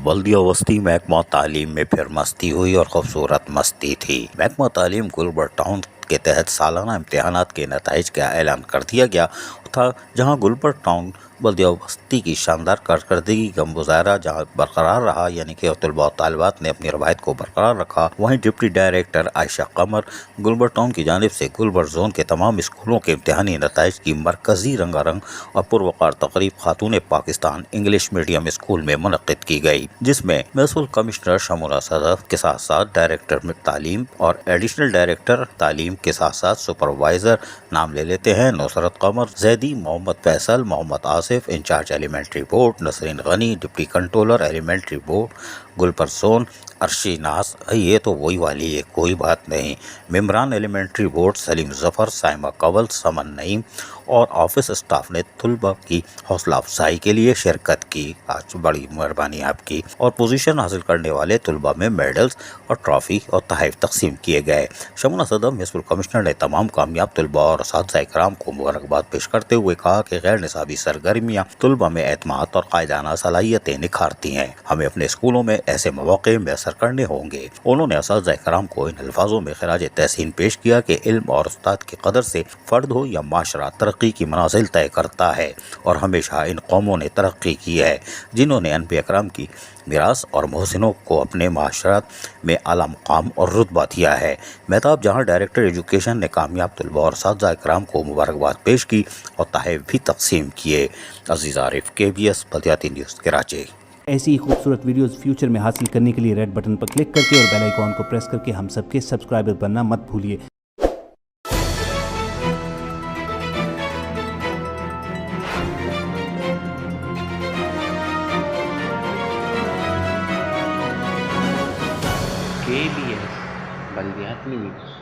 बल्दिया वस्ती महकमा तालीम में फिर मस्ती हुई और खूबसूरत मस्ती थी। महकमा तालीम गुलबर्ग टाउन के तहत सालाना इम्तहानात के नताइज का ऐलान कर दिया गया था, जहां गुलबर्ग टाउन बल्दिया वस्ती की शानदार कारकर्दगी का मुजाहरा जहां बरकरार रहा, यानी कि तलबा और तालिबात ने अपनी रवायत को बरकरार रखा, वहीं डिप्टी डायरेक्टर आयशा कमर गुलबर्ग टाउन की जानिब से गुलबर्ग जोन के तमाम स्कूलों के इम्तहानी नताइज की मरकजी रंगारंग और पुरवकार तकरीब खातून पाकिस्तान इंग्लिश मीडियम स्कूल में मुनक्किद की गई, जिसमें म्यूनिसिपल कमिश्नर शमूला सदफ के साथ साथ डायरेक्टर तालीम और एडिशनल डायरेक्टर तालीम के साथ साथ सुपरवाइजर नाम ले लेते हैं Nusrat Qamar, Zaidi, Mohammad Faisal, Mohammad Asif in charge elementary board, Nasreen Ghani deputy controller elementary board Gulberg zone, Arshi Naz, ये तो वही वाली है, कोई बात नहीं, मेम्बरान एलिमेंट्री बोर्ड सलीम जफर, साइमा कवल, समन नईम और ऑफिस स्टाफ ने तुलबा की हौसला अफजाई के लिए शिरकत की। आज बड़ी मेहरबानी आपकी। और पोजीशन हासिल करने वाले तुलबा में मेडल्स और ट्रॉफी और तहफ़ तकसीम किए गए। शमूना सदर म्यूनिसिपल कमिश्नर ने तमाम कामयाब तुलबा और असातिज़ा इकराम को मुबारकबाद पेश करते हुए कहा कि गैर निसाबी सरगर्मियाँ तुलबा में एतमाद और कायदाना सलाहियतें निखारती हैं। हमें अपने स्कूलों में ऐसे मौके मैसर करने होंगे। उन्होंने असातिज़ा इकराम को इन अल्फाजों में खराज तहसीन पेश किया कि इल्म और उस्ताद की कदर से फर्द हो या माशरा तरक्की की मनाजिल तय करता है, और हमेशा इन कौमों ने तरक्की की है जिन्होंने अनबिया इकराम की मिरास और मोहसिनों को अपने माशरात में आला मुकाम और रुतबा दिया है। मेहताब जहां डायरेक्टर एजुकेशन ने कामयाब तलबा और असातिज़ा इकराम को मुबारकबाद पेश की और तहफ़ भी तकसीम किए। अजीज़ आरिफ, KBS बल्दियाती न्यूज़ कराची। ऐसी ही खूबसूरत वीडियोस फ्यूचर में हासिल करने के लिए रेड बटन पर क्लिक करके और बेल आइकॉन को प्रेस करके हम सबके सब्सक्राइबर बनना मत भूलिए। KBS बल्दियाती न्यूज़।